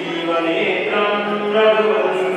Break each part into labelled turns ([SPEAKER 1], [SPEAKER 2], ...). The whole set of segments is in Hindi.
[SPEAKER 1] राजीवनेत्रं रघुवंशं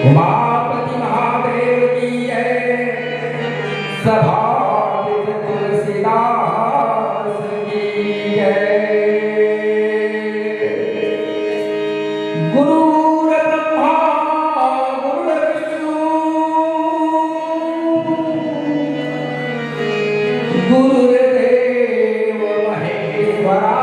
[SPEAKER 1] उमापति महादेव की जय, सभा तुलसीदास की जय। गुरुर्ब्रह्मा गुरुर्विष्णु गुरुर्देव महेश्वरा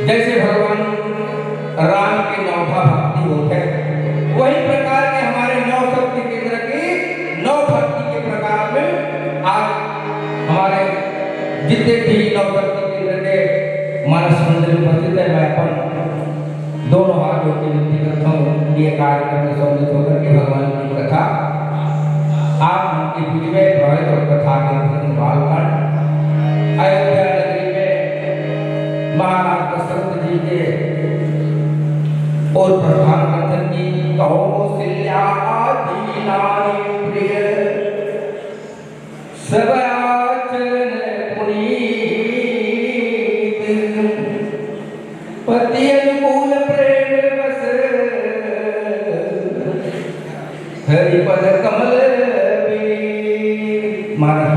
[SPEAKER 1] जैसे भगवान राम के 9 भक्ति होते हैं, वही प्रकार के हमारे 9 शक्ति केंद्र की 9 भक्ति के प्रकार में आज हमारे जितने भी 9 भक्ति केंद्र के मानस मंदिर में उपस्थित है। मैं अपन दोनों हाथ जोड़ के विनती करता हूँ ये कार्यक्रम में सम्मिलित होकर के भगवान की कथा आप उनके बीच में प्रवृत्त और कथा के संभाल कर अयोध्या नगरी में महाराज दशरथ जी के और प्रधान मंत्री की कौशल्या दीनानि प्रिय सवाचन पुनीत पति अनुकूल प्रेम बस हरिपद कमल महाराज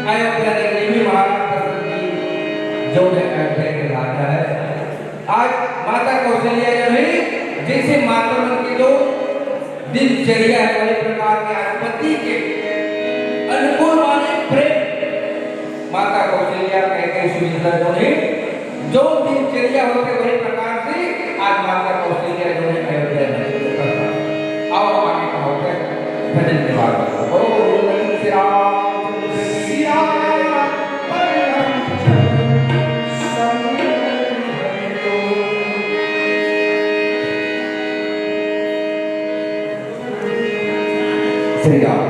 [SPEAKER 1] अयोध्या नगरी में महाराज दशरथ जी जो अयोध्या के राजा है, आज माता कौशल्या जो है जैसे माता की जो दिनचर्या है वही प्रकार के आज पति के अनुकूल माने प्रेम माता कौशल्या कह सुविधा जो है जो दिनचर्या होते वही प्रकार से आज माता कौशल्या जो है अयोध्या नगरी में आओ आगे का होते भजन के बाद श्री राम।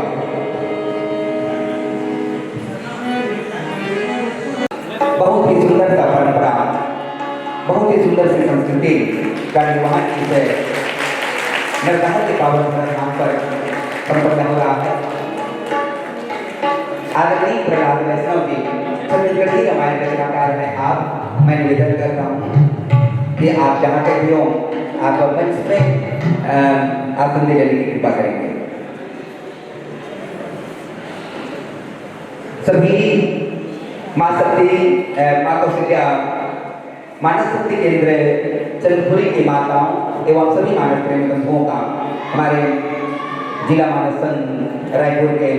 [SPEAKER 2] बहुत ही सुंदर सा परंपरा, बहुत ही सुंदर सी संस्कृति का निर्वहन इस नरकहा के पावन स्थान पर संपन्न हो रहा है। आदरणीय प्रहलाद वैष्णव जी छत्तीसगढ़ की रामायण रचनाकार हैं आप, मैं निवेदन करता हूँ कि आप जहाँ पे भी हो आप मंच में आसन दे लेने की कृपा करेंगे। सभी माँ शक्ति माँ कौशल्या मानस शक्ति केंद्र चंद्रपुरी की माताओं एवं सभी मानस प्रेमी बंधुओं का हमारे जिला मानस संघ रायपुर के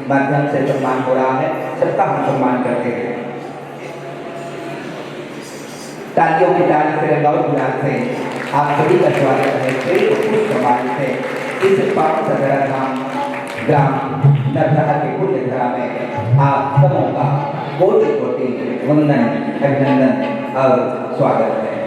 [SPEAKER 2] माध्यम से सम्मान हो रहा है। सबका हम सम्मान करते हैं। तालियों की ताली से रंगावट गुलाल से आप सभी का स्वागत है। प्रेम और खुश सम्मान से इस पावन सदरा धाम ग्राम नरकहा के पुण्य धरा में आप सबों का कोटि कोटि वंदन अभिनंदन और स्वागत है।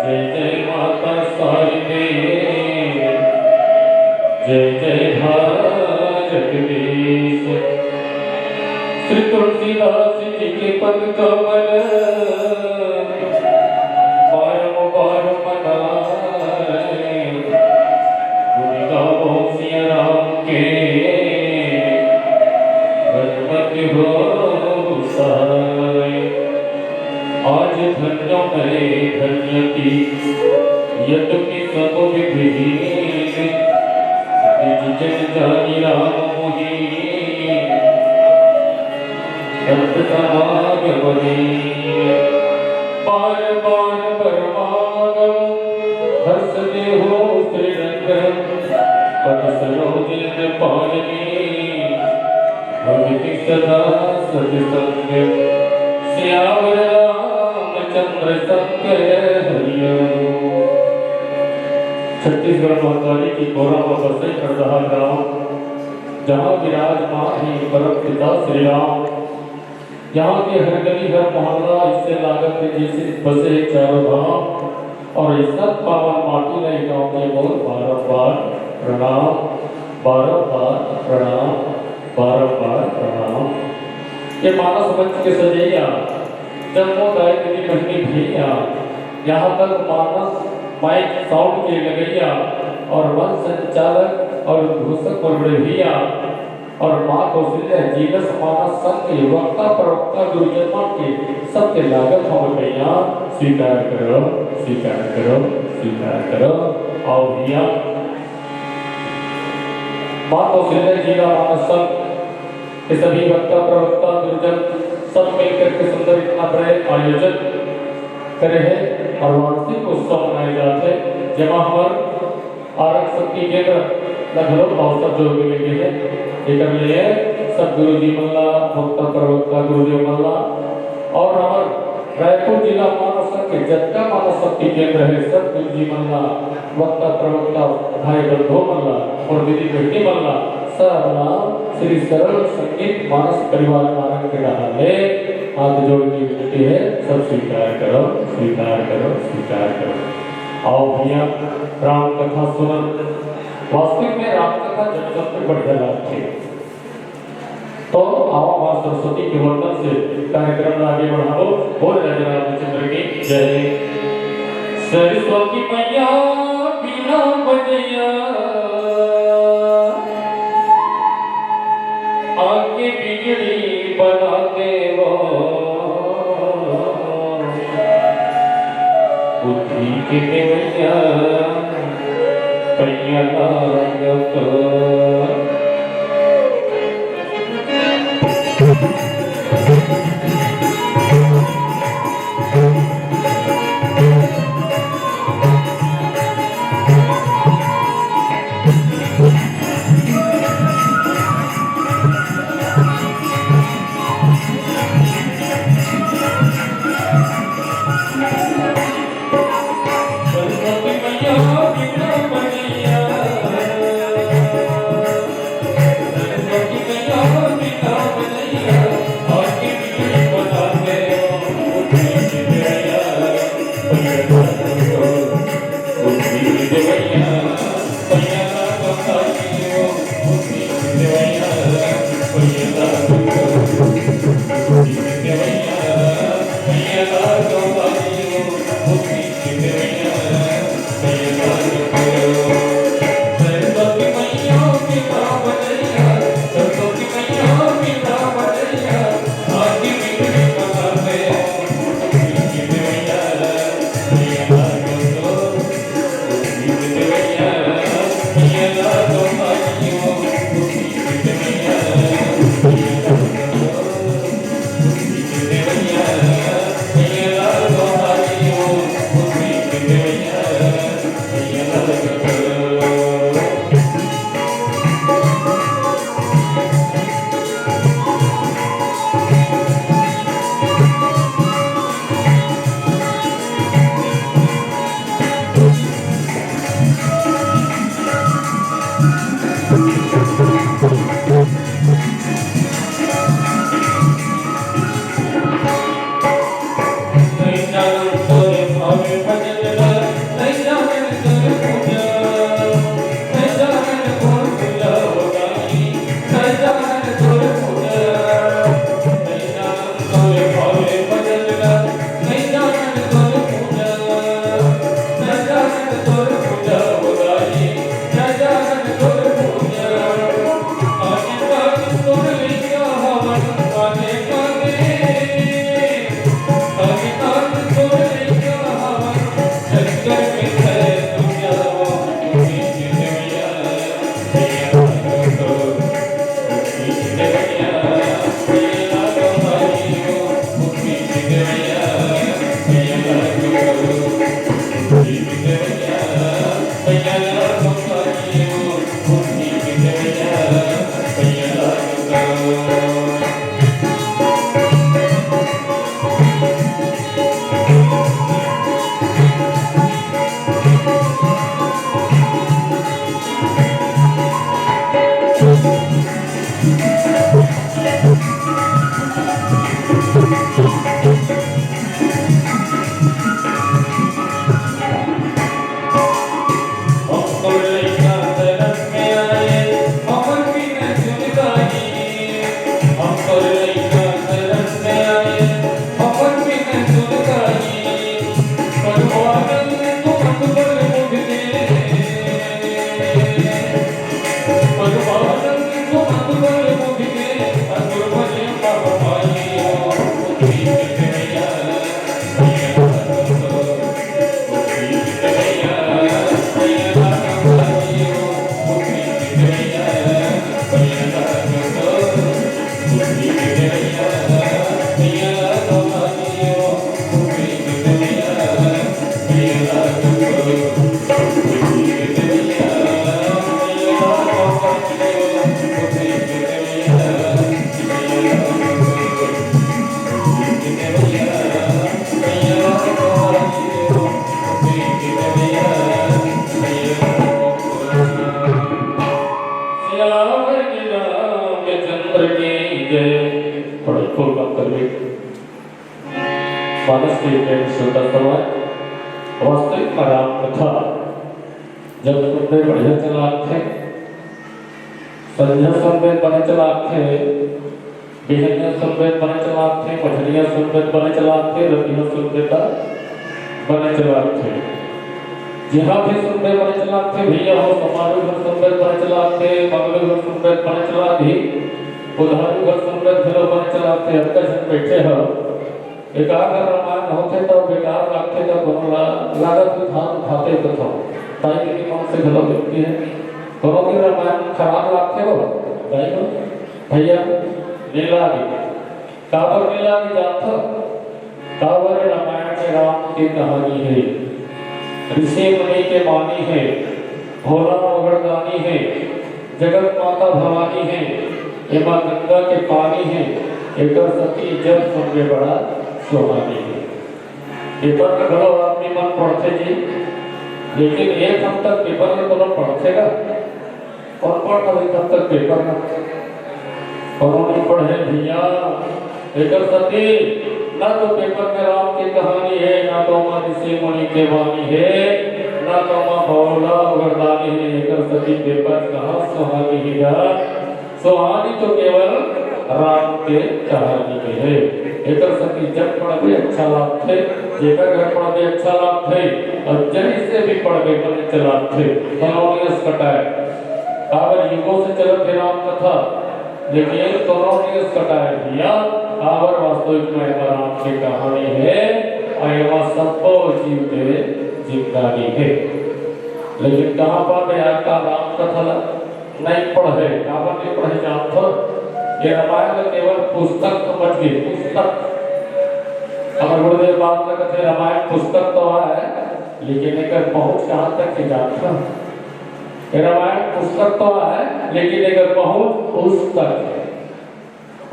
[SPEAKER 3] जय जय माता शारदे, जय जय भारत देश। श्री तुलसीदास जी के पद कमल बारंबार मनाए, गुण गावो सिया राम के, हनुमत हो सहाय। आज धन्य करे धन्यति यद्यपि सब विभीन, निज जन जानि राम मोहि, संत समागम बार बार परमागम, हर्ष देहो श्रीरंगम, पद सरोज पालनी, भगति सदा सति संग, श्यावर रामचंद्र संग हरिओ। छत्तीसगढ़ महतारी की गौरव व बसई कर रहा गाँव, जहाँ विराजमान ही परम पिता श्री राम। यहाँ के हर गली हर मोहल्ला इससे लागत है जैसे बसे चारों धाम। और इस सब पावन माटी ने गाँव के बहुत बारंबार प्रणाम, बारंबार प्रणाम, बारंबार प्रणाम। ये मानस मंच के सजैया जन्मोदय की महीनी भैया, यहाँ तक मानस माइक साउंड के लगैया और वन संचालक और घोषक और भैया और माँ कौशल्या जीवस मानस संघ के वक्ता प्रवक्ता गुरुजनों के सबके लागत हम भैया स्वीकार करो, स्वीकार करो, स्वीकार करो। आओ भैया, माँ कौशल्या जीवा मानस संघ के सभी वक्ता प्रवक्ता गुरुजन सब मिलकर के सुंदर इतना बड़े आयोजन करे हैं और वार्षिक उत्सव मनाए जाते हैं, जहाँ हमारे आरक शक्ति केंद्र लगभग महोत्सव जो भी लगे हैं। एक लिए सब गुरुजी मल्ला वक्ता प्रवक्ता गुरुदेव मल्ला और हमारे रायपुर जिला मानव संघ के जत्ता मानव शक्ति केंद्र है, सब गुरुजी मल्ला वक्ता प्रवक्ता भाई बंधु मल्ला और दीदी बेटी मल्ला सब नाम श्री सरल संगीत मानस परिवार नारायण के डाले हाथ जोड़ की विनती है, सब स्वीकार करो, स्वीकार करो, स्वीकार करो। आओ भैया राम कथा सुनो। वास्तविक में राम कथा जब सबसे बढ़िया लगती है, तो आओ मां सरस्वती के वंदन से कार्यक्रम आगे बढ़ाओ। बोल राजा रामचंद्र की जय। सरस्वती मैया बिना बजैया आके बिगड़ी बनाते वो, बुद्धि के देवैया कैया लागत।
[SPEAKER 4] Yeah.
[SPEAKER 3] मानस की प्रेम सुंदर समय वास्तविक राम कथा जब तुमने बढ़िया चला थे संध्या संवेद बने चला थे बिहनिया संवेद बने चला थे मठनिया संवेद बने चला थे रतिया संवेद बने चला थे जहाँ भी संवेद बने चला थे भैया हो समारोह घर संवेद बने चला थे मंगल घर संवेद बने चला थे उधारू घर संवेद घरों बने चला थे अब तक बैठे हो एकाग्र रामायण होते तो बेकार रखते तो बनला लागत धान खाते तो था ताई की मन से गलत व्यक्ति है दोनों की रामायण खराब लगते हो भाई हो भैया लीला की काबर लीला की जात काबर रामायण में राम की कहानी है ऋषि मुनि के वाणी है भोला वरदानी है जगत माता भवानी है एवं गंगा के पानी है एक सती जब सबसे बड़ा सुहानी है पेपर में भलो आदमी मन पढ़ते जी लेकिन एक हम तक पेपर में तो पढ़तेगा कौन पढ़ता है तब तक पेपर में उन्होंने पढ़े भैया एक सती ना तो पेपर में राम की कहानी है ना तो माँ ऋषि मुनि के वाणी है ना तो माँ भोला वरदानी है एक सती पेपर कहाँ सुहानी है सुहानी तो केवल राम के कहानी में है एक सती जब पढ़े अच्छा लाभ थे जेकर घर पढ़े अच्छा लाभ थे और जनी से भी पढ़े बने चला थे कॉलोनियस कटाए काबर युगों से चलत है राम कथा लेकिन कॉलोनियस कटाए दिया काबर वास्तविक में राम की कहानी है और यह सबको जीव के जिम्मेदारी है लेकिन कहाँ पर यहाँ का राम कथा नहीं पढ़े काबर नहीं पढ़े जानते ये रामायण केवल पुस्तक समझ गए पुस्तक हमारे गुरुदेव बात में कहते रामायण पुस्तक तो है लेकिन एक पहुंच कहाँ तक है जानता रामायण पुस्तक तो है लेकिन एक पहुंच पुस्तक है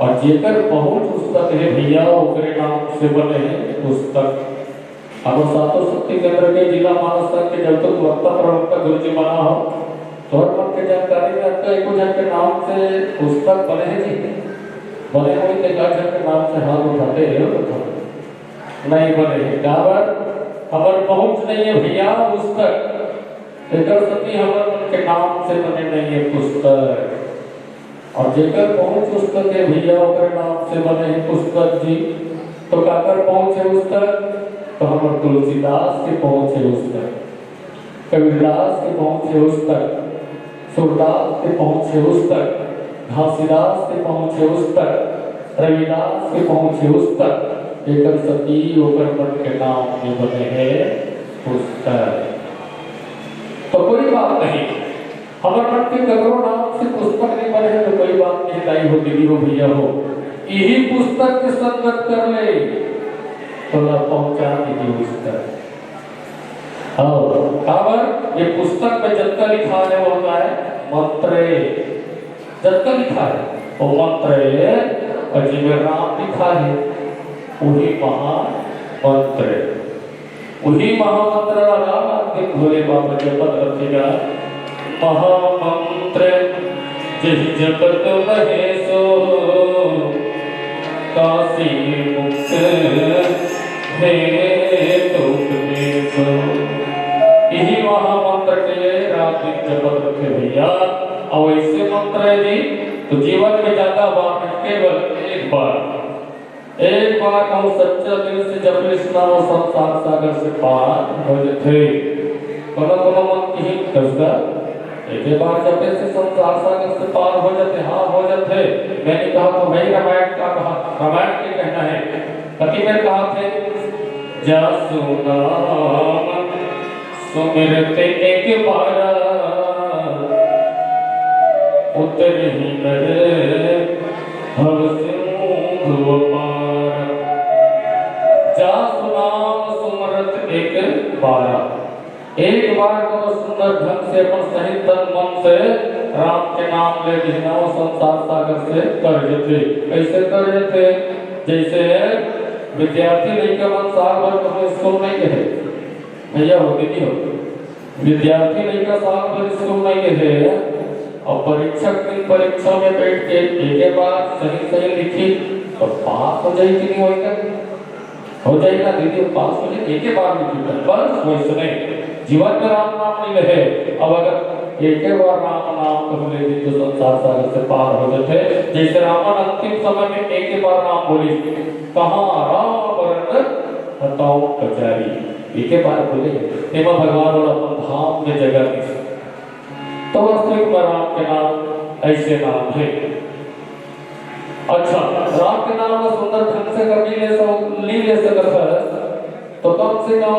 [SPEAKER 3] और जेकर पहुंच पुस्तक है भैया ओकरे नाम से बने हैं पुस्तक अब सातों शक्ति केंद्र के जिला मानस संघ के जब तक वक्ता प्रवक्ता गुरु जी बना हो धर्म की जानकारी में आपका एक जन के नाम से पुस्तक बने हैं जी बने हुए जन के नाम से हाथ उठाते हैं नहीं बने हैं काबर हमार पहुंच नहीं है भैया पुस्तक एक सती हमार मन के नाम से बने नहीं है पुस्तक और जेकर पहुंच पुस्तक है भैया ओकर नाम से बने हैं पुस्तक जी तो काकर पहुंच है पुस्तक तो हमार तुलसीदास के पहुंच है पुस्तक कबीरदास के पहुंच है पुस्तक सूरदास के पहुंच है उस तक घासीदास के पहुंच है उस तक रविदास के पहुंच है उस तक एक सती ओकर मन के नाम में बने हैं पुस्तक तो कोई बात नहीं हमारे मन के करोड़ों नाम से पुस्तक नहीं बने हैं तो कोई बात नहीं लाई हो दीदी हो भैया हो यही पुस्तक के संगत कर ले तो ला पहुंचा दीजिए पुस्तक काबर ये पुस्तक में जितना लिखा है वो होता है मंत्रे जितना लिखा है वो मंत्रे और जिसमें राम लिखा है वही महामंत्र वही महामंत्र राम आपके भोले बाबा जपत रखेगा महामंत्र जय जपत महेशो काशी मुक्त हे तुपदेश। यही वहाँ मंत्र के रात दिन जपत रखे भैया। और ऐसे मंत्र है जी तो जीवन में ज्यादा बार नहीं, केवल एक बार हम सच्चा दिल से जब स्नान संसार सागर से पार हो जाते कोनो मन की कसदा एक बार जब से संसार सागर से पार हो जाते, हाँ हो जाते। मैंने कहा तो भाई रामायण का कहा, रामायण के कहना है कति में कहा थे जसु नाम सुमिरते एक बार उतर ही करे भव सिंधु पार। जसु नाम सुमरत एक बार को सुंदर ढंग से अपन सही तन मन से राम के नाम ले लेना संसार सागर से कर देते। कैसे कर देते? जैसे विद्यार्थी लेकर मन साल भर कभी स्कूल नहीं गए भैया, हो दीदी हो, विद्यार्थी लेकर साल भर स्कूल नहीं गए और परीक्षक दिन परीक्षा में बैठ के एक बार सही लिखी और पास हो जाएगी कि नहीं होगा? हो जाएगा दीदी, पास हो जाए एक बार लिखी बस वैसे नहीं। जीवन में राम नाम नहीं रहे, अब अगर एक बार राम नाम कह ले तो संसार सागर से पार हो जाते। जैसे रावण अंतिम समय में एक बार नाम बोली, कहाँ राम वरण हटाओ कचहरी, एक बार बोले हेमा भगवान और अपन धाम में जगह दी। तो वास्तविक में राम के नाम ऐसे नाम है। अच्छा, राम के नाम का सुंदर ढंग से कर ली ले सकता है तो कम से कम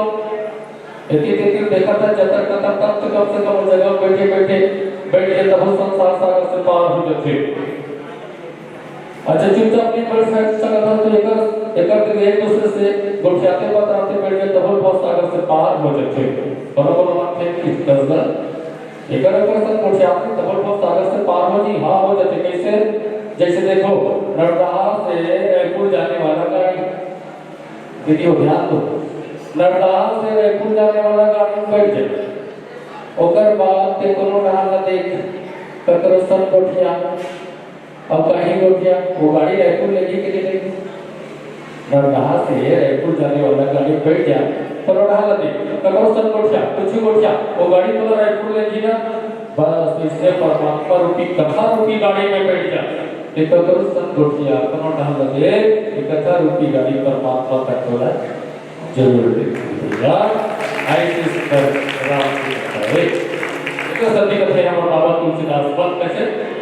[SPEAKER 3] एक देखा था जतक तक तो कम से कम जगह बैठे तब संसार सागर से पार हो जाते। अच्छा, चुपचाप नहीं बैठ सकता तो एक दूसरे से गुठियाते बताते बैठ के तब बहुत सागर से पार हो जाते। बराबर बात है कि कसदा एक से गुठियाते तब बहुत सागर से पार हो जी, हाँ हो जाते। कैसे? जैसे देखो नरदहा से रायपुर जाने वाला गाड़ी, दीदी हो ध्यान दो, नरदहा से रायपुर जाने वाला गाड़ी में बैठ जाए ओकर बाद ते कोनो रहा देख ककरो सन गोठिया और कहीं गोठिया वो गाड़ी रायपुर ले जी के लिए नरदहा से रायपुर जाने वाला गाड़ी बैठ जा करो रहा देख ककरो सन गोठिया कुछ गोठिया वो गाड़ी तो रायपुर ले जी ना, बस इससे परमात्मा रूपी कथा रूपी गाड़ी में बैठ जा। एक ककरो सन गोठिया कोनो रहा दे एक कथा रूपी गाड़ी परमात्मा तक होला जरूर देखिएगा। ऐसे कर राम की कथा है। तो सभी कथा यहाँ बाबा तुलसीदास बंद कैसे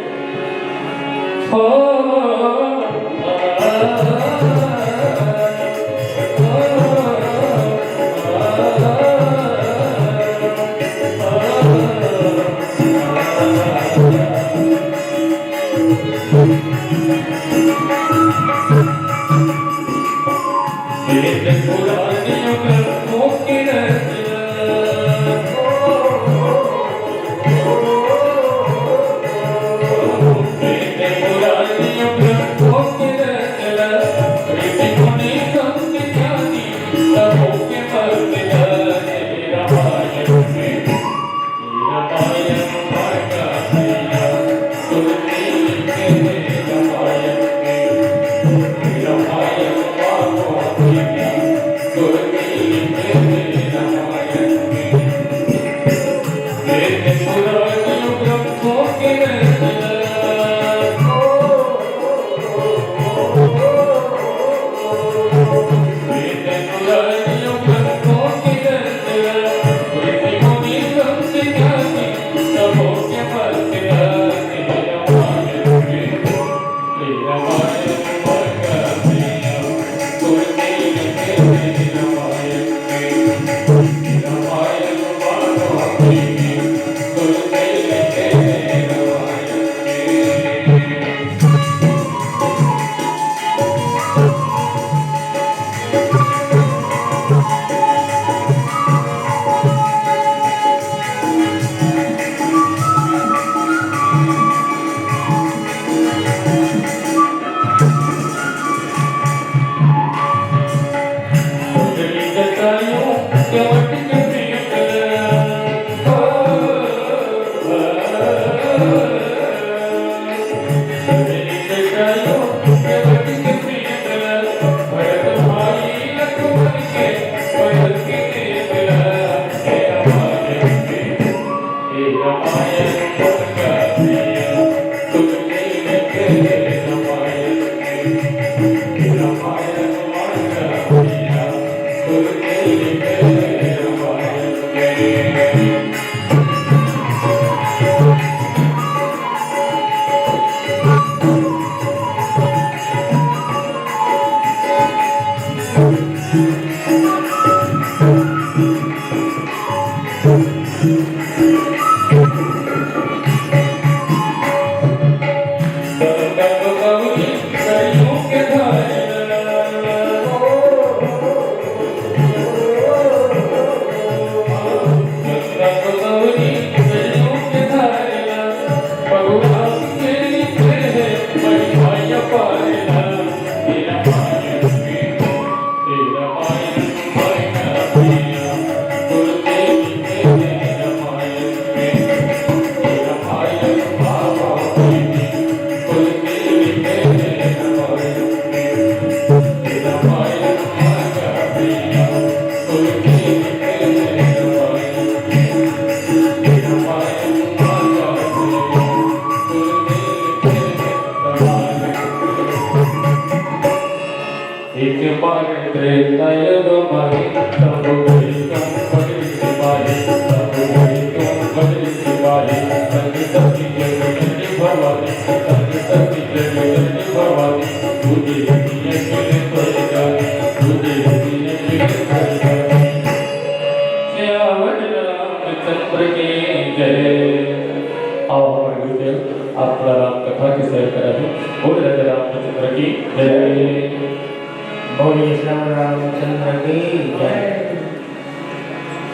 [SPEAKER 4] बोलिए श्री रामचंद्र की जय।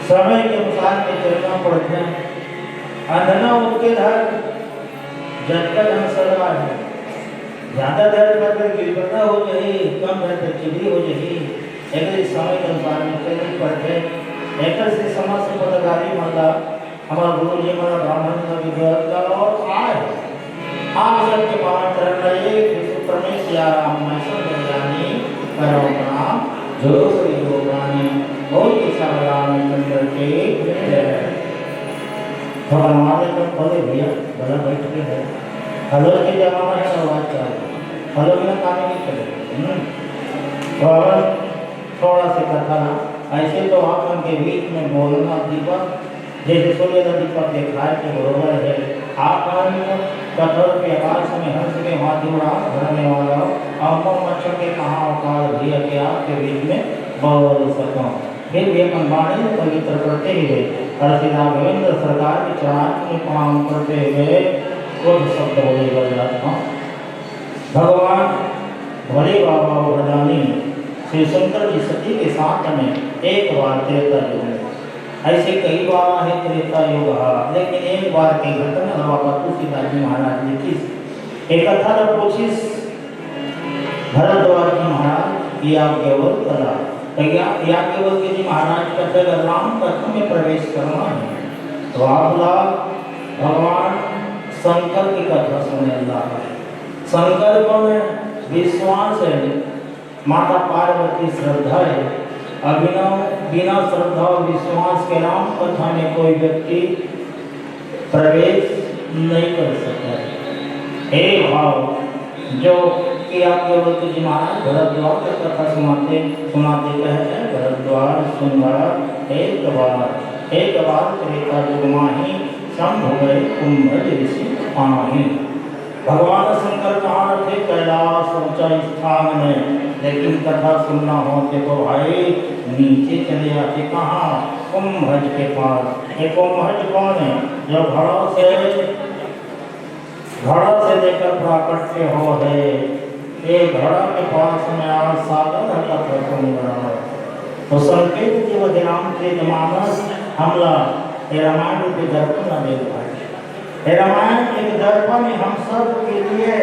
[SPEAKER 4] समय के अनुसार के चलना पड़ते हैं। अंधना उनके धर जब तक हम सदा है ज्यादा धर कर गिरबता हो जाए, कम धर कर चिड़ी हो जाए, एक समय के अनुसार में चलनी पड़ते। एक से समाज से पदाधिकारी माता हमारा गुरु जी हमारा ब्राह्मण का विद्वान और आज सबके पावन चरण रहे विष्णु परमेश या राम महेश्वर जानी करो प्रणाम जो श्री योगानी बोल श्री रामचंद्र के जय। थोड़ा हमारे तो बोले भैया बड़ा बैठ के है हलो के जमाना है आवाज चाहिए हलो में काम नहीं चले थोड़ा से कथा ऐसे तो आप उनके बीच में बोलना दीपक जैसे सूर्य का दीपक दिखाए के बरोबर है। आप कठोर के आकाश में हंस के हाथ जोड़ा धरने वाला अम्मा मच्छर के कहाँ अवतार दिया के आपके बीच में बोल सकूं। फिर भी अपन वाणी पवित्र करते हुए श्री राघवेंद्र सरकार के चरण में प्रणाम करते हुए कुछ शब्द बोले बजाता हूँ। भगवान भोले बाबा वरदानी श्री शंकर जी सती के साथ में एक बार त्रेता युग में ऐसे कई बार है त्रेता युग, लेकिन एक बार की घटना बाबा तुलसीदास जी महाराज ने की। एक कथा तो पूछिस भरद्वाज जी महाराज याज्ञवल्क्य कला याज्ञवल्क्य जी महाराज कहते अगर राम कथा में प्रवेश करना है तो आप भगवान शंकर की कथा सुने। शंकर को विश्वास है, माता पार्वती श्रद्धा है। अभिनव बिना श्रद्धा और विश्वास के राम कथा में कोई व्यक्ति प्रवेश नहीं कर सकता। हे भाव जो कि आपके वक्त जी महाराज भरद्वाज की कथा सुनाते कहते हैं भरद्वाज सुनवार एक बार त्रेता युग माही शंभु गए कुंभज ऋषि पाही। भगवान शंकर कहाँ थे कैलाश ऊंचा स्थान में, लेकिन कथा सुनना होते तो भाई नीचे चले जाते कहाँ कुंभज के पास। ये कुंभज कौन है? जो घड़ा से लेकर प्राकट्य हो है। ये घड़ा के पास में आज सागर का प्रसंग तो संकेत जी वधिराम के मानस हमला रामायण के दर्पण न दे भाई। रामायण एक दर्पण हम सब के लिए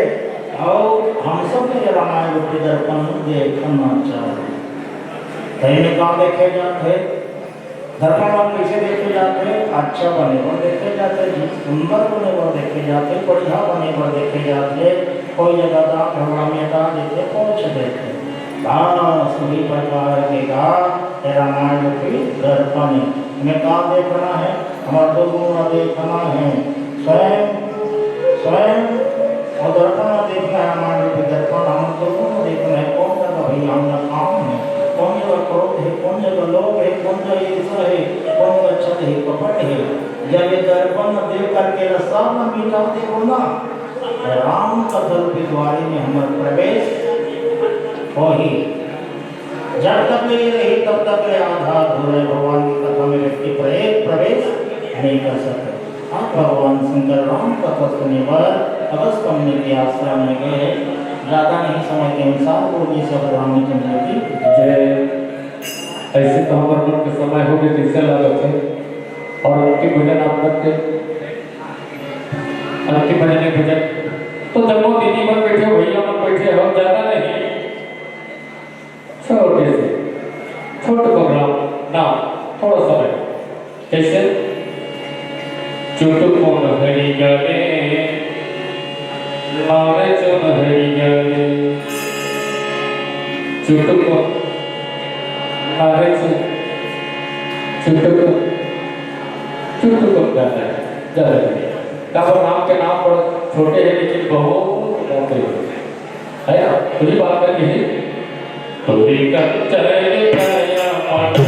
[SPEAKER 4] और हम सब के रामायण के दर्पण देखना चाहिए। कहीं कहाँ देखे जाते दर्पण और कैसे देखे जाते? अच्छा बने पर देखे जाते, सुंदर बने पर देखे जाते, बढ़िया बने पर देखे जाते। कोई जगह दांत हवा में डाल देते पहुँच देते। सभी प्रकार के रामायण की दर्पण में कहा देखना है? हमारा दो गुण देखना है, स्वयं और दर्पण देखना है। रामायण के दर्पण हम दो गुण देखना है। कौन जगह भैया हमारा काम है, कौन जगह क्रोध है, कौन जगह लोभ है, कौन जगह ईर्ष्या है, कौन जगह छल है, कपट है। जब ये दर्पण देख करके रस्ता न मिटा दे ना राम का दल के द्वारे में हमारा प्रवेश हो ही जब तक ये रही तब तक ये आधार भूले भगवान की कथा में व्यक्ति प्रवेश नहीं कर सकते। आप भगवान शंकर राम का कथन पर अगस्त के आश्रम में गए। ज़्यादा नहीं समय के अनुसार बोलिए सब रामचंद्र की
[SPEAKER 3] जय। ऐसे तो हमारे मन के समय हो गए तीसरे लागत थे और उनकी भजन आप करते उनकी भजन भजन तो जब वो दीदी मन बैठे भैया मन बैठे हम ज्यादा नहीं छोटे से छोटे प्रोग्राम ना थोड़ा समय कैसे चुटुक कौन हरी गले लारे चुन हरी गले चुटुक कौन लारे चुटुक चुटुक गाता है ज्यादा नहीं काबर नाम के नाम पर छोटे हैं लेकिन बहुत मोटे हैं है ना तुझी बात करनी है तुझी का चले गया पानी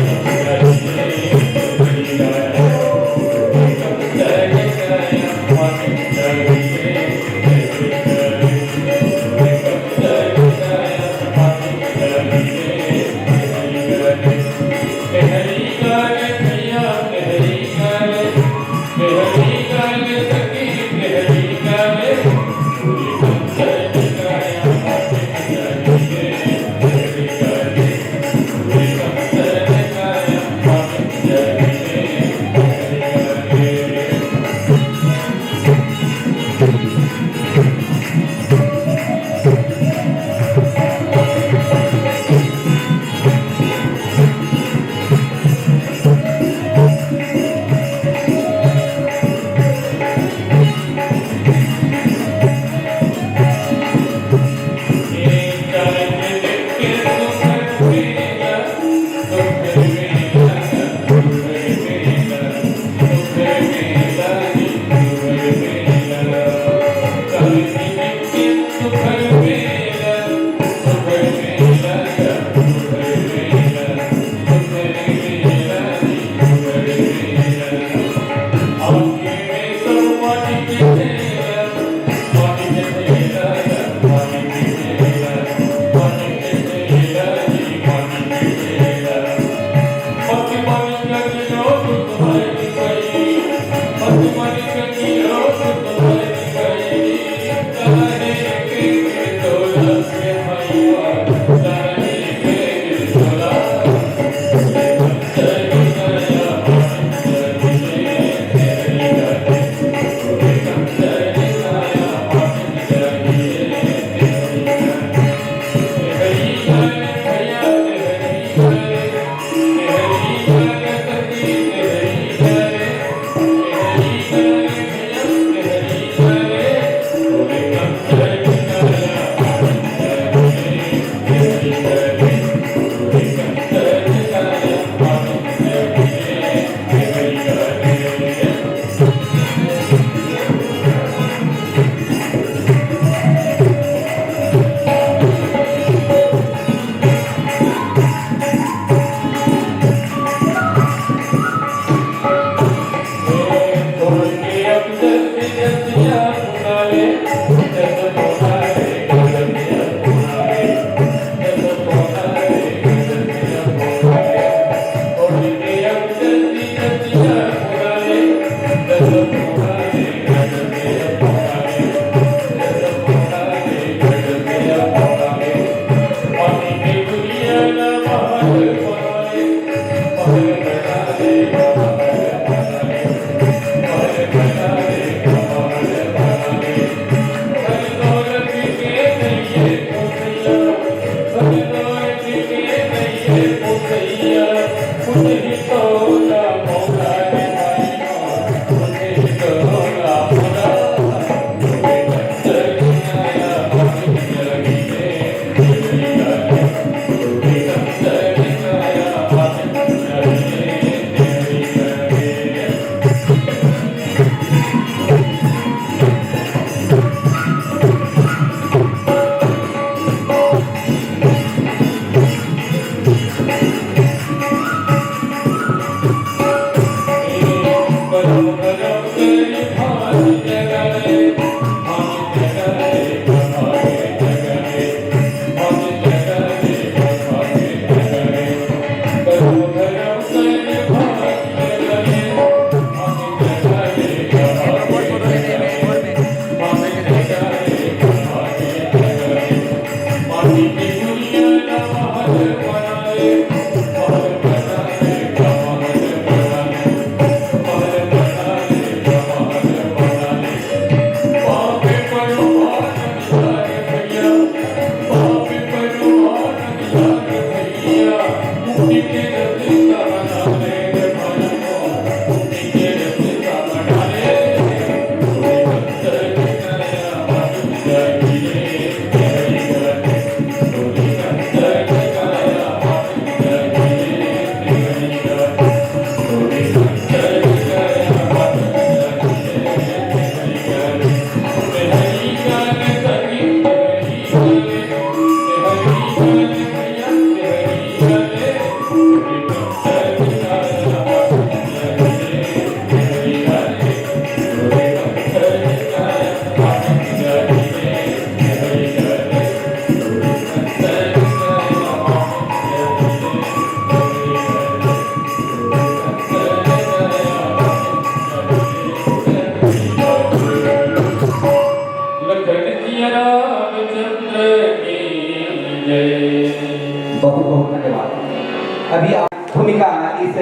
[SPEAKER 2] अभी आप भूमिका इस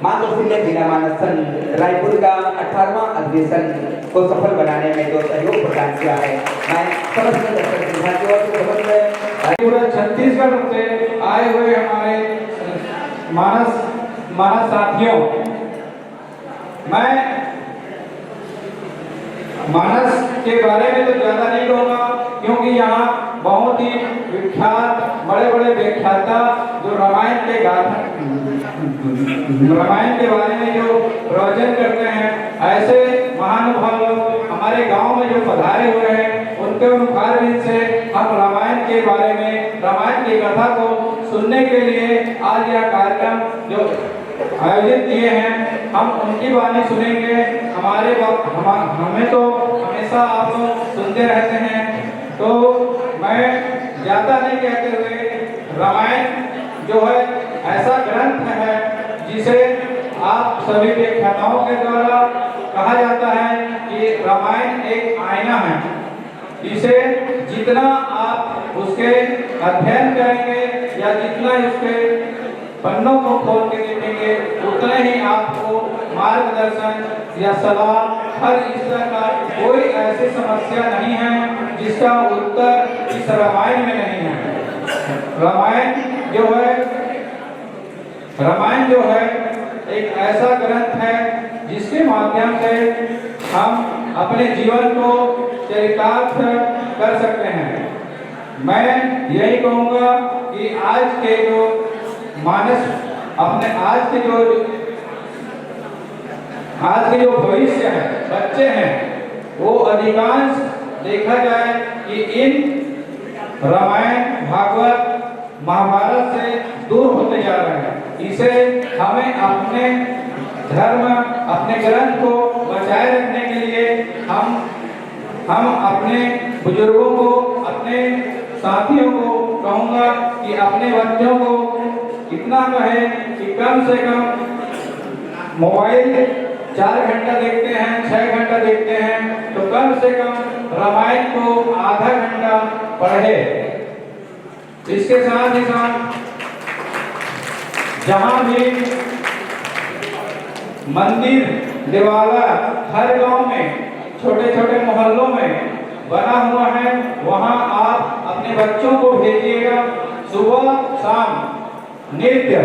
[SPEAKER 2] मातृशून्य जिला मानस संघ रायपुर का 18वां अधिवेशन को सफल बनाने में जो सहयोग प्रदान किया है, मैं समस्त दर्शक विभागियों और
[SPEAKER 1] पूरे छत्तीसगढ़ से आए हुए हमारे मानस साथियों, मैं मानस के बारे में तो ज्यादा नहीं कहूँगा, क्योंकि यहाँ बहुत ही विख्यात बड़े बड़े व्याख्याता जो रामायण के बारे में जो प्रवचन करते हैं, ऐसे महानुभाव लोग हमारे गांव में जो पधारे हुए हैं, उनके मुखारबिंद से हम रामायण के बारे में, रामायण की कथा को सुनने के लिए आज यह कार्यक्रम जो आयोजित किए हैं, हम उनकी वाणी सुनेंगे। हमें तो हमेशा आप सुनते रहते हैं, तो मैं ज्यादा नहीं कहते हुए, रामायण जो है ऐसा ग्रंथ है जिसे आप सभी व्याख्याताओं के द्वारा कहा जाता है कि रामायण एक आईना है। इसे जितना आप उसके अध्ययन करेंगे या जितना उसके पन्नों को खोल के देखेंगे, उतना ही आपको मार्गदर्शन या सलाह, हर इस तरह का कोई ऐसी समस्या नहीं है जिसका उत्तर इस रामायण में नहीं है। रामायण जो है एक ऐसा ग्रंथ है जिसके माध्यम से हम अपने जीवन को चरितार्थ कर सकते हैं। मैं यही कहूँगा कि आज के जो मानस अपने आज के जो भविष्य है, बच्चे हैं, वो अधिकांश देखा जाए कि इन रामायण भागवत महाभारत से दूर होते जा रहे हैं। इसे हमें अपने धर्म, अपने ग्रंथ को बचाए रखने के लिए हम अपने बुजुर्गों को, अपने साथियों को कहूँगा कि अपने बच्चों को इतना कहे कि कम से कम मोबाइल 4 घंटा देखते हैं, 6 घंटा देखते हैं, तो कम से कम रामायण को आधा घंटा पढ़े। इसके साथ ही साथ जहाँ भी मंदिर दिवाला हर गांव में, छोटे छोटे मोहल्लों में बना हुआ है, वहाँ आप अपने बच्चों को भेजिएगा। सुबह शाम नित्य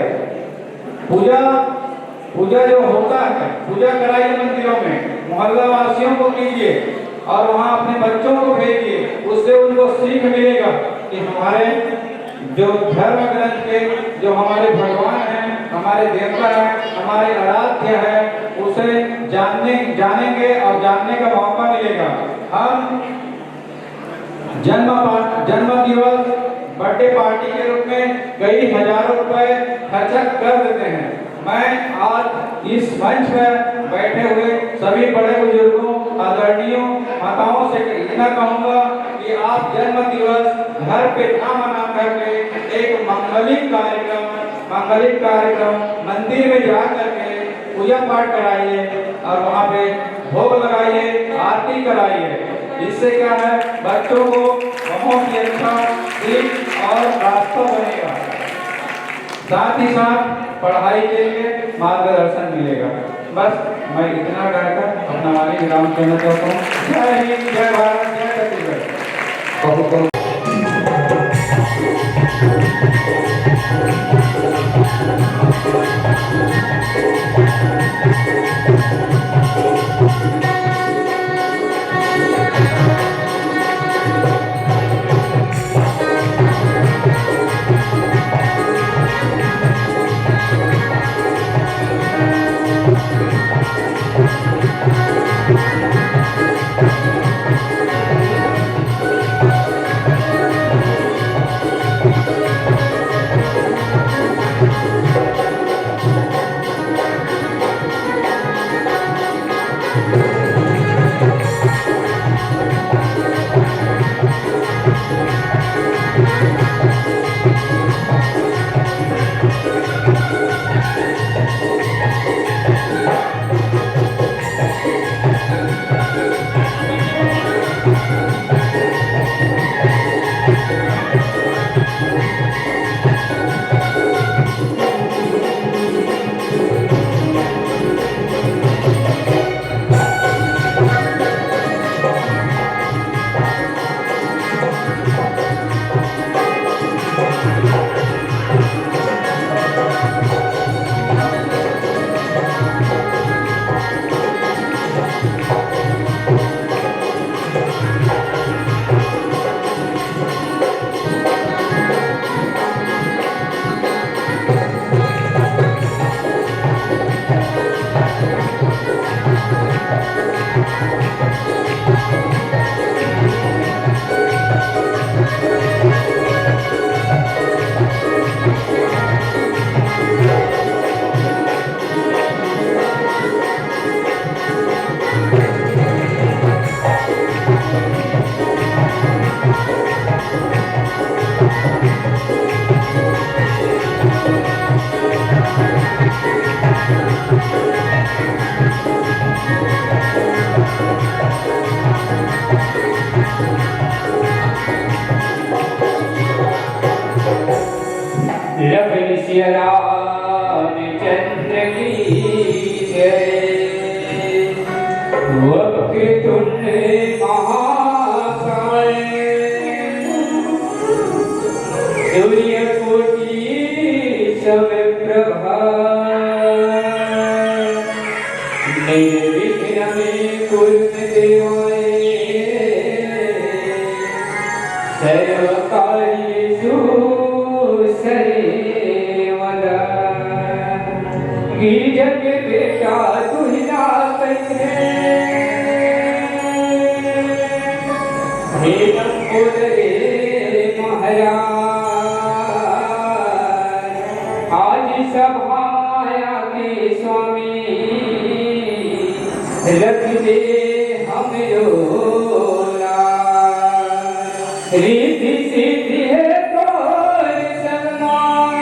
[SPEAKER 1] पूजा जो होता है, पूजा कराइए मंदिरों में, मोहल्ला वासियों को कीजिए और वहाँ अपने बच्चों को भेजिए। उससे उनको सीख मिलेगा कि हमारे जो धर्म ग्रंथ के जो हमारे भगवान हैं, हमारे देवता हैं, हमारे आराध्य है, उसे जानेंगे और जानने का मौका मिलेगा। हम जन्म दिवस बर्थडे पार्टी के रूप में कई हजारों रुपए खर्चा कर देते हैं। मैं आज इस मंच पर बैठे हुए सभी बड़े बुजुर्गों, आदरणीयों, माताओं से इतना कहूँगा कि आप जन्म दिवस घर पे ना मना करके एक मांगलिक कार्यक्रम मंदिर में जा करके पूजा पाठ कराइए और वहाँ पे भोग लगाइए, आरती कराइए। इससे क्या है, बच्चों को बहुत ही अच्छा सीख और रास्ता बनेगा, साथ ही साथ पढ़ाई के लिए मार्गदर्शन मिलेगा। बस मैं इतना कहकर अपना वाणी विराम करना चाहता हूँ। जय हिंद, जय भारत, जय छत्तीसगढ़। लखन सिया रामचंद्र की जय। वक्रतुंड महाकाय सूर्यकोटि समप्रभा निर्विघ्नं कुरु देवाय सर्वकार्येषु सर्वदा। गिरिजन के बेटा दुहिना कहे हे नंबोदरे महाराज आज सभा माया के स्वामी रख दे हमरो राज। रिद्धि सिद्धि है तोर सन्मान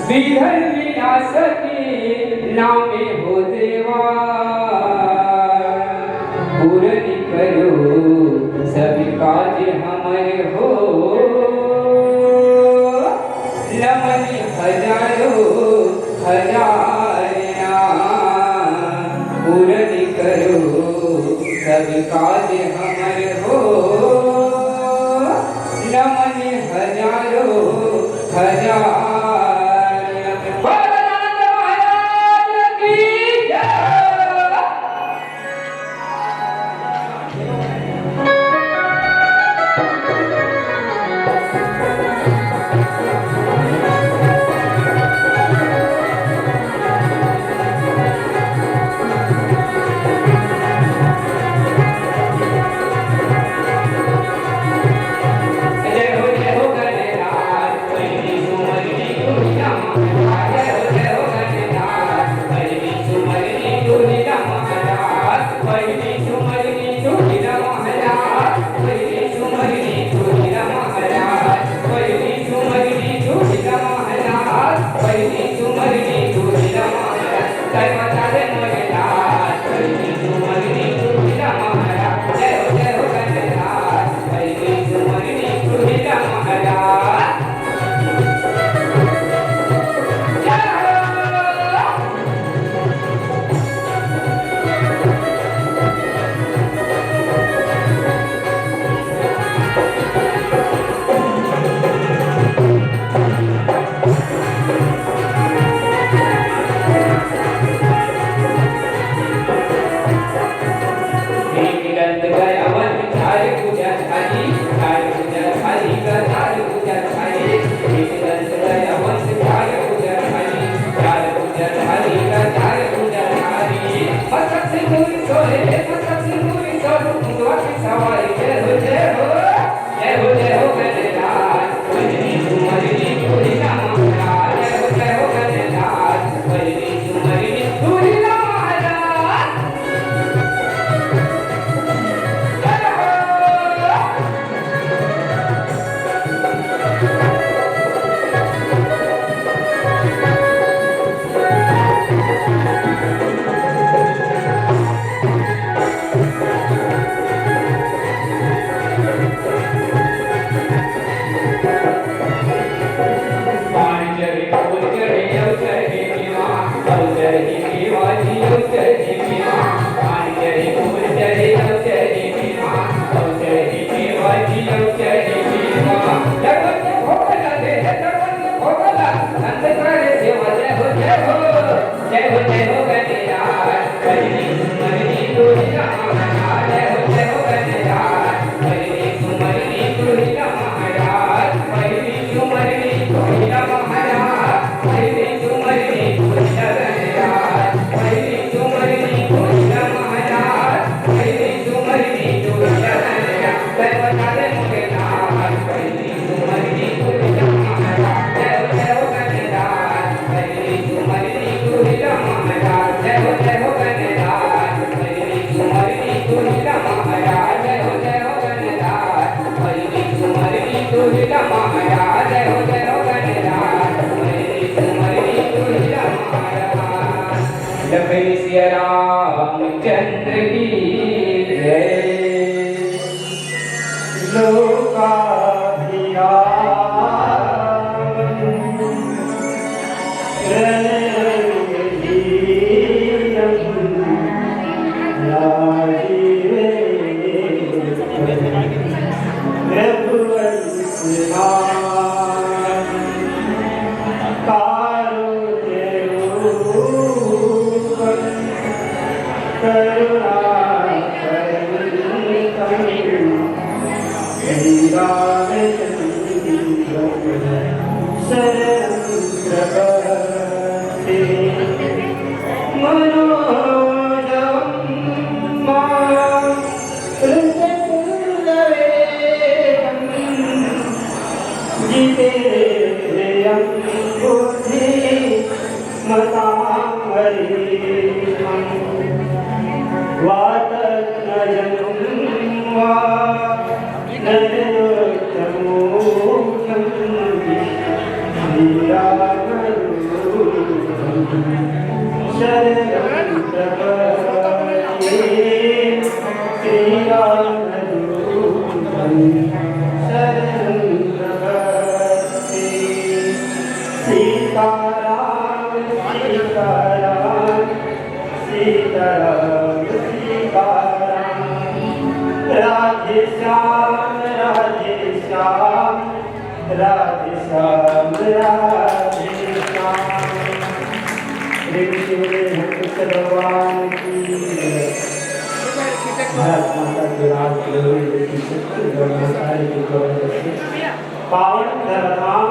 [SPEAKER 1] विधन विनाशकी नामे हो देवा। पूर्ण करो सभी काज हमारे हो नमन हजारों हजार पूर्ण करो सभी काज हमारे हो नमन हजारों हजार। भोलानाथ महाराज की जय। महाराज जय हो जय हो लखन सिया रामचंद्र की जय।
[SPEAKER 5] पावन धर्मधाम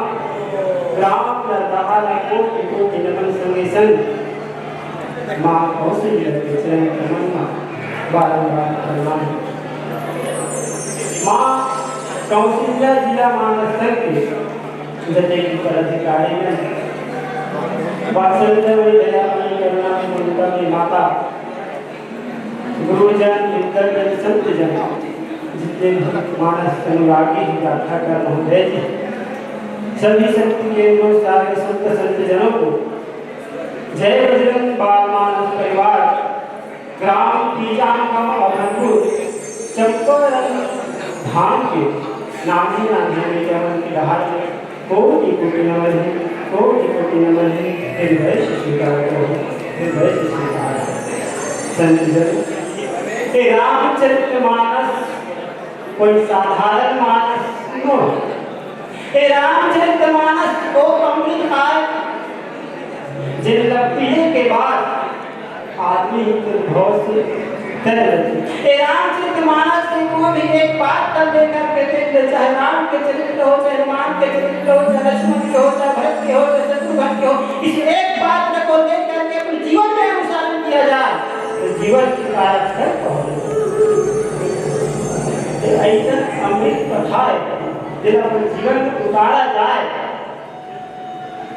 [SPEAKER 5] ग्राम नरदहा कोटि कोटि नमन संगे संग मां कौशल्या के चरण कमल में बारंबार प्रणाम। मां कौशल्या जिला मानस संघ के जते की पदाधिकारी हैं वात्सल्य व दयामयी करुणा ममता की माता गुरुजन मित्रगण संत जन जितने मानस अनुरागी गाथा कर महोदय जी सभी शक्ति केंद्रों सारे संत संत जनों को जय बजरंग बाल मानस परिवार ग्राम तीजानगांव अभनपुर चंपारण धाम के नामी नामी में जमन की दहाड़ में कोटि कोटि नमन है, कोटि कोटि नमन है। हृदय से स्वीकार करो, हृदय से स्वीकार संत जन रामचरितमानस कोई साधारण मानस नो। रामचरितमानस को अमृत काल जिन पीने के बाद आदमी भाव से कर लेते। रामचरितमानस से को भी एक बात कर देकर कहते चाहे राम के चरित्र हो, चाहे हनुमान के चरित्र हो, चाहे लक्ष्मण के हो, चाहे भरत के हो, चाहे शत्रुघ्न के हो, इस एक बात को लेकर के अपने जीवन में अनुसरण किया जाए तो जीवन की कारक है। ऐसा अमृत कथा है जब अपन जीवन में उतारा जाए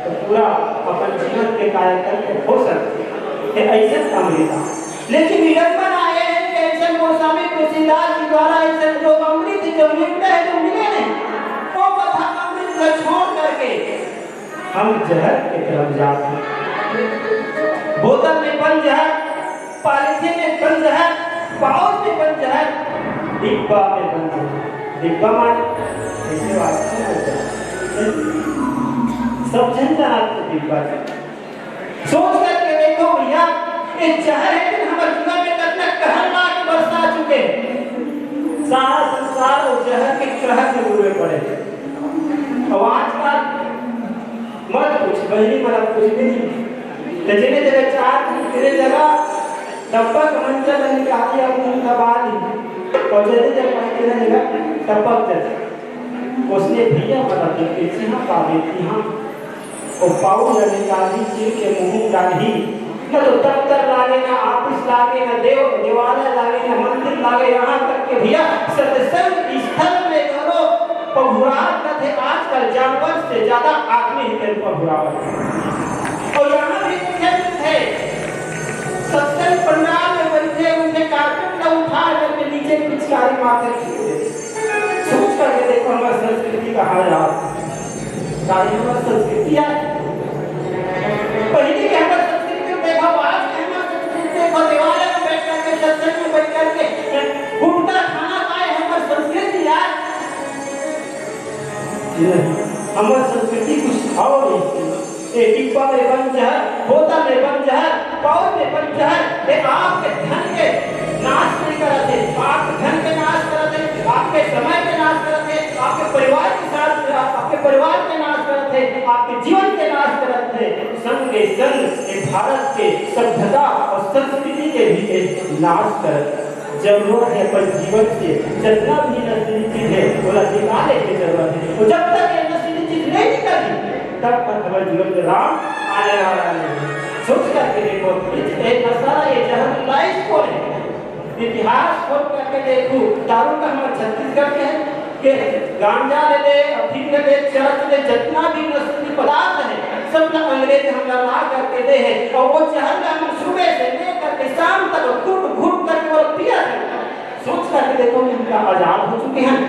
[SPEAKER 5] तो पूरा अपन जीवन के कार्यक्रम हो सकते हैं। ऐसा अमृत लेकिन विडंबन आए हैं कि ऐसा गोस्वामी तुलसीदास जी द्वारा ऐसा जो अमृत जो मिलता है जो मिले नहीं वो कथा अमृत को छोड़ करके हम जहर की तरफ जाते हैं। बोतल में बन जहर, पॉलिथीन में बन जहर, पाउच में बन जहर, डिब्बा में बन जहर। डिब्बा माने ऐसे बात सब जनता आपको डिब्बा सोच करके देखो भैया ये जहर है कि हमारे जीवन में तक कहर ला के बरसा चुके सारा संसार और जहर के कहर से डूबे पड़े। अब आजकल मत कुछ बहनी मत कुछ भी नहीं जिन्हें जगह चार तेरे जगह टपक मंचल निकाली अब दबा दी और जैसे जब पहुंचे जगह टपक जाए उसने भैया मतलब कि सिंह पावे थी हाँ और पाऊ निकाली सिर के मुंह डाली न तो दफ्तर लागे ना ऑफिस लागे ना देवालय लागे ना मंदिर लागे यहाँ तक के भैया सत्संग स्थल में करो पहुरात न थे। आजकल जानवर से ज्यादा आदमी ही पहुरावत और यहाँ भी है सत्संग पंडाल में बैठे उनके कारपेट का उठा करके नीचे पिचकारी माथे सोच करके देखो हमारी संस्कृति का हाल संस्कृति है पहले के हमारे संस्कृति में देखो आज के करके सत्संग में बैठ करके गुटखा खाना खाए हमारी संस्कृति यार हमारी संस्कृति कुछ और नहीं ये टिप्पा में बन जहर बोतल में बन जहर पाउच में बन जहर ये आपके धन के नाश नहीं करते आपके धन के नाश करते आपके समय के नाश करते आपके परिवार के साथ आपके परिवार के नाश करते आपके जीवन के नाश करते संग के संग ये भारत के सभ्यता और संस्कृति के भी नाश करते जरूरत है पर जीवन से जितना भी नशीली चीज है वो निकालने की जरूरत है और जब तक ये नशीली चीज नहीं निकली तब तक हमारे जीवन में राम आने वाला नहीं सोच करके देखो ये नशा ये जहर लाइफ को है इतिहास खोल करके देखो दारू का हमारे छत्तीसगढ़ में है कि गांजा ले ले अफीम ले ले चरस ले जितना भी नशीली पदार्थ है सब ना अंग्रेज हमला ला करके दे है और वो जहर का हम सुबह से लेकर के शाम तक घुट घुट करके वो पिया है सोच करके देखो हम आजाद हो चुके हैं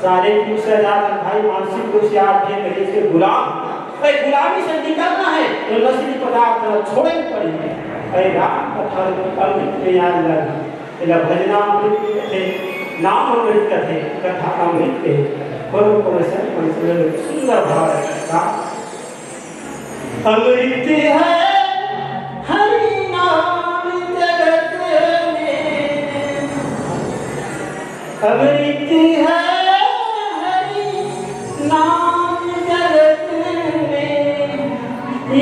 [SPEAKER 5] सारे रूप से आजाद भाई मानसिक रूप से आप ये कहीं से गुलाम भाई गुलामी से निकलना है तो नशीली पदार्थ छोड़े पड़ेंगे भाई राम कथा अमृत में याद लगा इला भजनामृत थे नाम अमृत कथे कथा अमृत के करो कोशन मनसले सुंदर भाव का अमृत है हरि नाम जगत में अमृत है नाम जगत में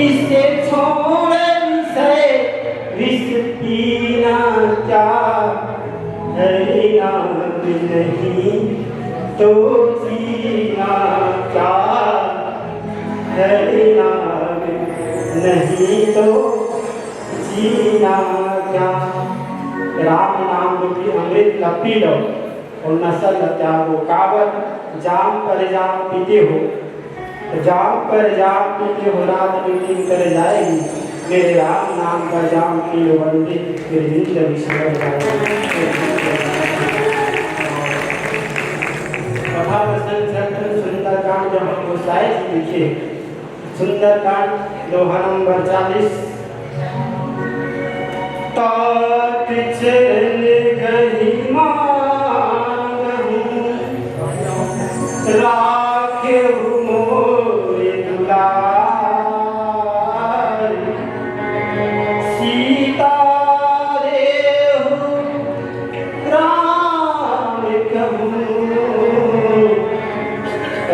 [SPEAKER 5] इसे छोड़ विषय विष पीना क्या हरि नाम नहीं तो जीना क्या हरि नाम नहीं तो जीना क्या राम नाम रूपी अमृत न पी लो और नशा न त्यागो कावर जाम पर जाम पीते हो जाम पर जाम पीते हो रात मीटिंग कर जाएगी मेरे राम नाम का जाम पी लो बंदी मेरी नींद विश्वर जाएगी कथा प्रसंग सुंदरकांड जब हम गोसाई जी लिखे सुंदरकांड दोहा नंबर 40 तात चल गई मांगहूं राखे मोरे दुलार सीता रे हो राम कहूं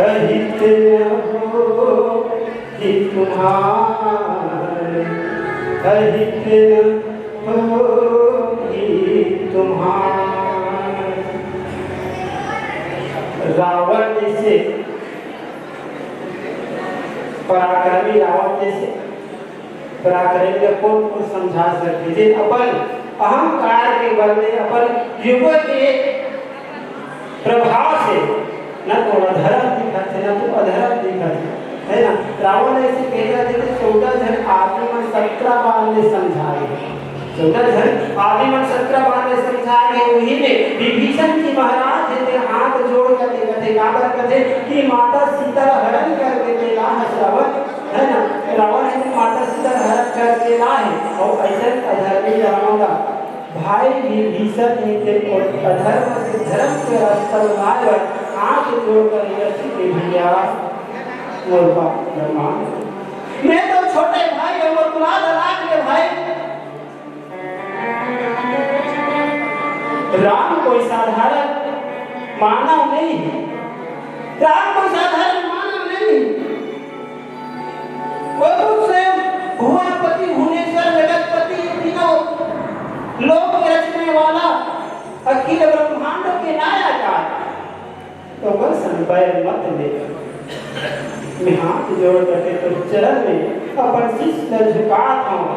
[SPEAKER 5] अहित हो कि तुम्हारे अहित हो कि तुम्हारे रावण जैसे पराक्रमी रावण जैसे पराक्रमी को कौन समझा सकते थे अपन अहंकार के बल में अपन युग के प्रभाव से न तो अधर्म दिखाते न तो अधर्म दिखाते है ना रावण ऐसे कहता थे कि 14 जन आदमी में 17 बार ने समझाए 14 जन आदमी में 17 बार ने समझाए वही ने विभीषण जी महाराज ने हाथ जोड़ कर कहते गाकर कहते कि माता सीता हरण कर देते राम रावण है ना रावण है माता सीता हरण कर के लाए और ऐसे अधर्मी रावण का भाई विभीषण ने के अधर्म से धर्म के रास्ता बनाए हाथ जोड़ कर यशी के भैया और बात ब्रह्मांड मैं तो छोटे भाई और तुलाद राख के भाई राम कोई साधारण मानव नहीं राम कोई साधारण मानव नहीं वो स्वयं भुवनपति भुवनेश्वर जगतपति तीनों लोक रचने वाला अखिल ब्रह्मांड के नायक तो बस संभव मत ले मैं हाथ जोड़ करके तो चरण में अपन शीश झुकाता हूँ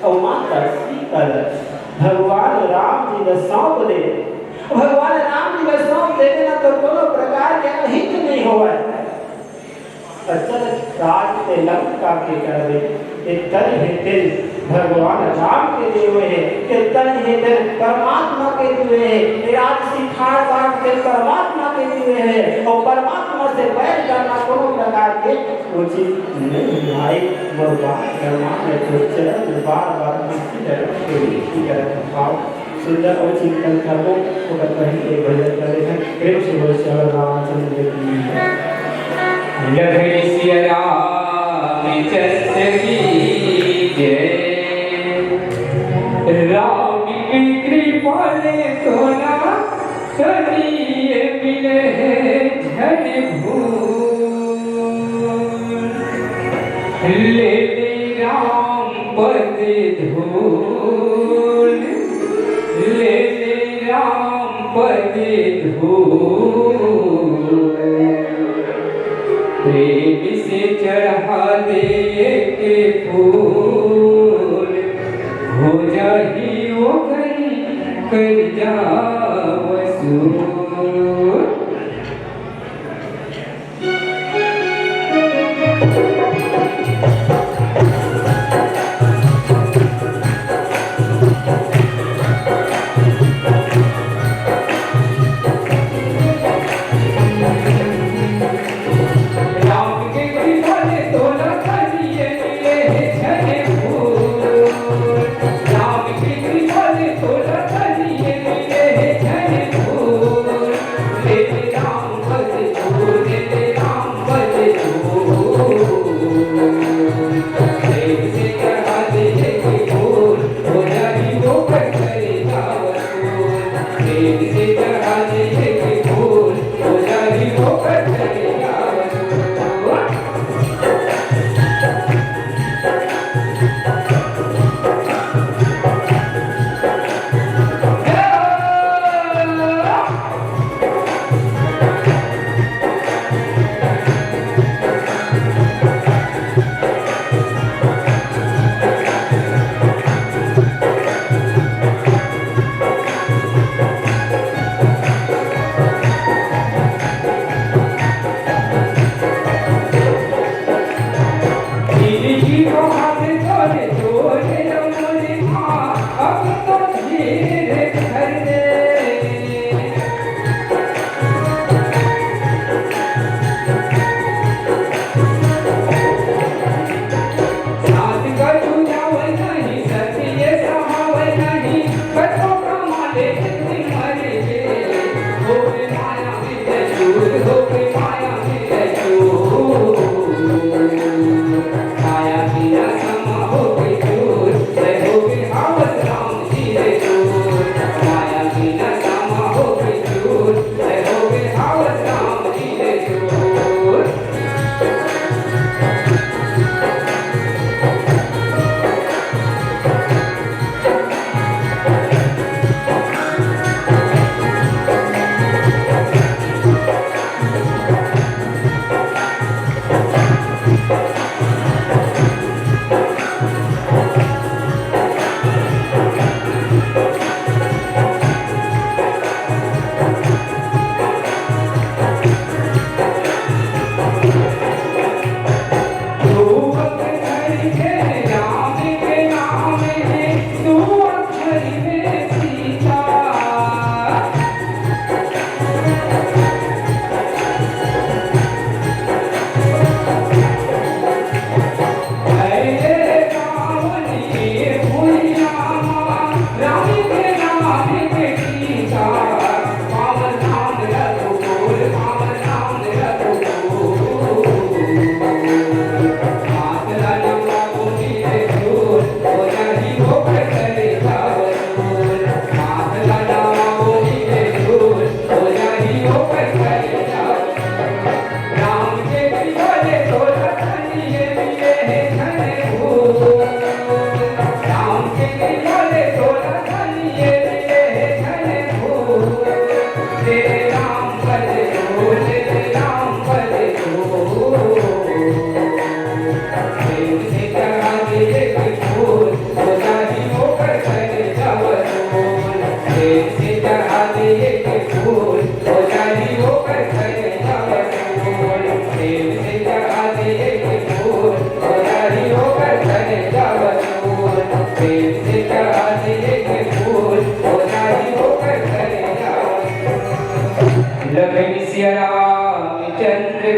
[SPEAKER 5] और माता सीता भगवान राम जी ने सौंप दे भगवान राम जी ने सौंप दे देना तो दोनों प्रकार के अहित नहीं होगा अचल राज के लंका के कर दे इतन है दिल भगवान राम के दिए हुए हैं इतन है दिल परमात्मा के दिए हुए हैं राज सिखार बात के परमात्मा के दिए हुए हैं और परमात्मा से बैर करना कोनो प्रकार के उचित नहीं भाई बर्बाद करना है तो चल बार बार की तरह भाव सुंदर और चिंतन करो तो कहीं एक भजन करे हैं प्रेम से बोल श्री रामचंद्र की
[SPEAKER 1] लखन सिया राम जस की जय राम की कृपा ले सोना सनिए मिले झड़ भूल ले ले राम पद धूल ले ले राम पद धूल प्रेम से चढ़ा दे के फूल हो जाही वो कर जा वसूल राम के कृपा ले तो न करिए मिले झने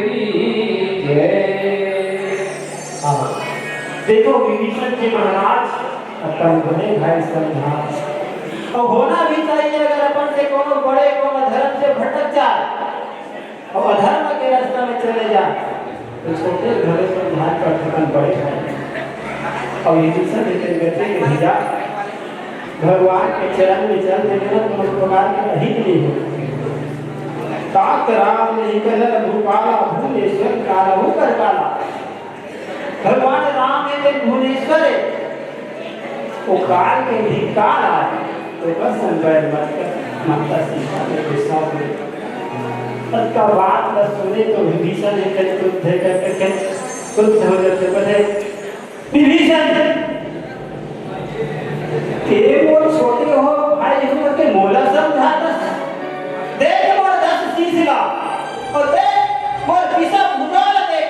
[SPEAKER 1] की जय।
[SPEAKER 5] देखो विभीषण जी महाराज अपन बने भाई समझा और होना भी चाहिए। अगर अपन से कोनो बड़े कोनो धर्म से भटक जाए और अधर्म के रास्ते में चले जाए तो छोटे घरों से ध्यान कर अपन बड़े भाई और विभीषण के बेटे के भेजा भगवान के चरण में चल देना तो प्रकार की नहीं मिली हो। तात राम नहीं कहला भूपाला भुवनेश्वर कालहु कर काला। भगवान राम ने भुवनेश्वर वो काल के भी काल आए तो बस संबर मत माता सीता ने गुस्सा में तब बात बस सुने तो विभीषण ने कल क्रुद्ध करके क्रुद्ध हो जाते बने विभीषण के वो छोटे हो भाई को के मोला समझाता देख मोर 10 सीसला और देख मोर पिसा भुजाल देख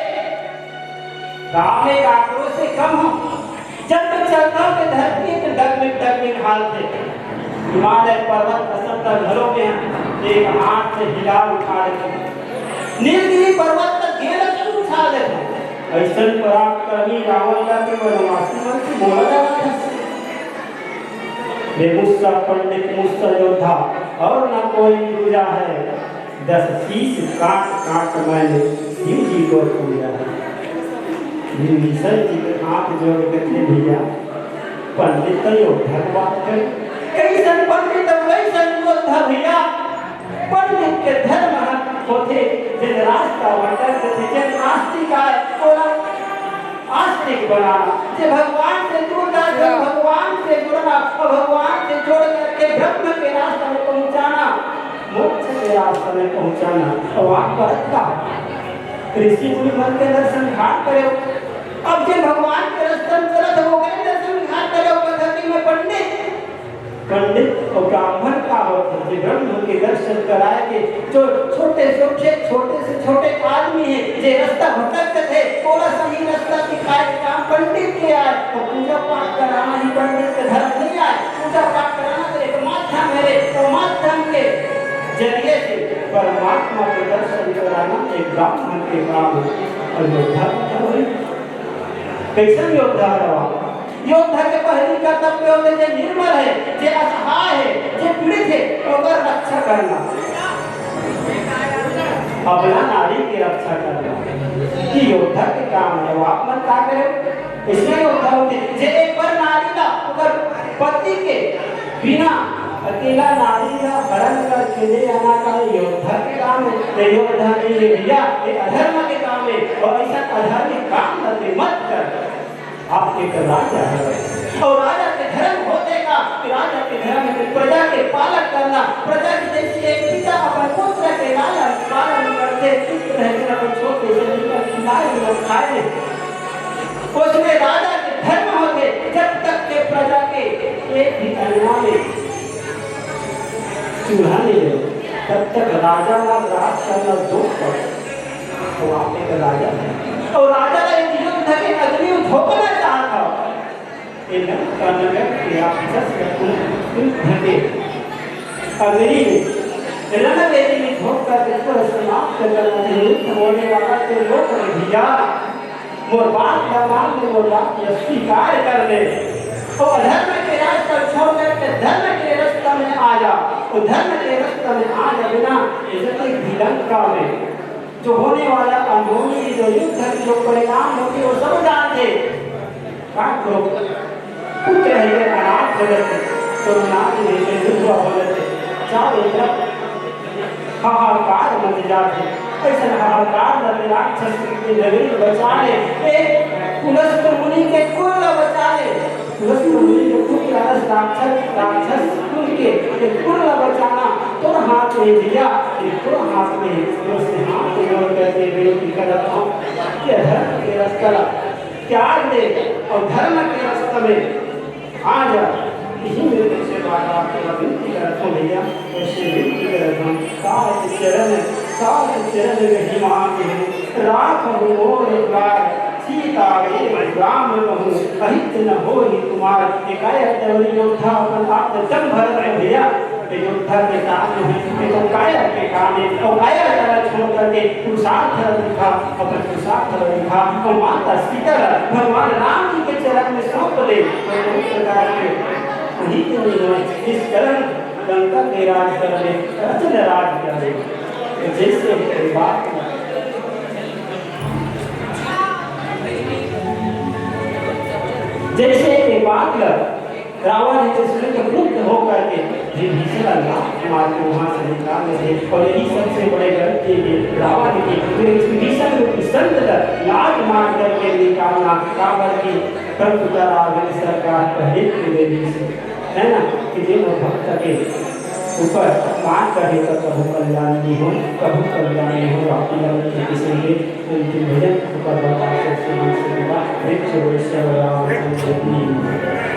[SPEAKER 5] राम ने आक्रोश से कम हो जब तक चलता के धरती पे डगमिग हाल थे। हिमालय पर्वत असंख्य घरों में एक हाथ से हिला उठा लेते नीलगिरी पर्वत तक घेरा कर उठा लेते ऐसा पराक्रमी रावण का के वनवासी मन से बोला जाता है बेमुस्सा पंडित मुस्सा योद्धा और न कोई दूजा है 10 शीश काट काट मैंने शिव जी को पूजा है। विभीषण जी के हाथ जोड़ के भैया पंडित योद्धा बात कर कैसन पंडित वैसन योद्धा भैया पंडित के धर्म होते जिन रास्ता भटक थे जिन आस्तिक आए बोला आस्तिक बनाना जे भगवान से जुड़ना जो भगवान से जुड़ना और भगवान से जोड़ करके ब्रह्म के रास्ते में पहुंचाना मोक्ष के रास्ते में पहुंचाना। और आप भरत का ऋषि मुनि मन के दर्शन घाट करे अब जे भगवान के रास्ते में चलत हो गए दर्शन घाट करे पद्धति में पंडित और ब्राह्मण का होता है ब्रह्म के दर्शन कराएंगे जो छोटे से छोटे आदमी है जे रास्ता भटकते थे थोड़ा सही रास्ता दिखाए काम पंडित के आए और पूजा पाठ कराना ही पंडित के धर्म नहीं आए। पूजा पाठ कराना तो एक माध्यम है और माध्यम के जरिए से परमात्मा के दर्शन कराना एक ब्राह्मण के काम है। और योद्धा कैसे योद्धा रहा योद्धा के पहली कर्तव्य होते जो निर्मल है जो असहाय है जो पीड़ित है और रक्षा करना अबला नारी की रक्षा करना कि योद्धा के काम है। वो आप मन क्या करें इसमें योद्धा होते जो एक बार नारी का अगर पति के बिना अकेला नारी का हरण करके ले आना का योद्धा के काम है। योद्धा नहीं है भैया ये अधर्म के काम है और ऐसा अधर्म काम करते मत कर आप एक राजा है और राजा के धर्म होते का राजा के धर्म में प्रजा के पालन करना प्रजा की जैसी एक पिता अपने पुत्र के लालन पालन करते रहकर अपन छोटे से लेकर खिलाए और खाए उसमें राजा के धर्म होते जब तक के प्रजा के एक भी अन्ना में चूल्हा नहीं है तब तक राजा का राज करना दोष पड़ता तो आप एक राजा है और राजा का एक युद्ध के अग्नि उठोकना चाहता इन कर्णव्य क्रिया धके अग्नि रणवेदी में ठोकर इसको समाप्त करना युद्ध होने वाला तो लोग भैया मोर बात भगवान ने बोला ये स्वीकार कर ले तो अधर्म के रास्ते छोड़ करके धर्म के रास्ते में आ जा तो धर्म के रास्ते में आ जा बिना जैसे विलंका में जो होने वाला अनहोनी जो युद्ध की जो परिणाम होते वो सब जानते काट लो पुत्र है ये अनाथ जगत तो नाथ ने युद्ध बोलते चाहे एक हाहाकार मच जाते ऐसा हाहाकार लगे राक्षस के नगरी बचाने एक पुलस्त मुनि के कुल बचाने पुलस्त मुनि के कुल राक्षस कुल के कुल बचाना तो हाथ में दिया तो हाथ में उसने हाथ में जोड़ करके विनती करता हूँ कि धर्म के रास्ता त्याग दे और धर्म के रास्ते में आ जा यही मेरे से बात आपको विनती करता हूँ भैया ऐसे विनती करता हूँ सात चरण में मांगे राख मोर द्वार सीता रे राम रहूं अहित न होहि कुमार एकाएक देवरी योद्धा अपन आप जम भर भैया योद्धा के काम है ये तो काया के काम है और काया तरह छोड़ करके पुरुषार्थ दिखा अपने पुरुषार्थ दिखा और माता सीता भगवान राम जी के चरण में सौंप दे तो इस प्रकार के वही तो इस चरण लंका के राज करने रचन राज करे जैसे बात जैसे ये बात रावण ने जिसमें के क्रुद्ध होकर के विभीषण अल्लाह मार को वहां से निकाल दे और यही सबसे बड़े गलती है रावण की विभीषण को संत लाज मार करके निकालना रावण की प्रभुता रावण सरकार पहले के लिए है ना कि जो भक्त के ऊपर मान करे तो कभू कल्याण नहीं हो कभू कल्याण नहीं हो आपकी लगन किसी के उनके भजन ऊपर बताते से वृक्ष वैश्य राम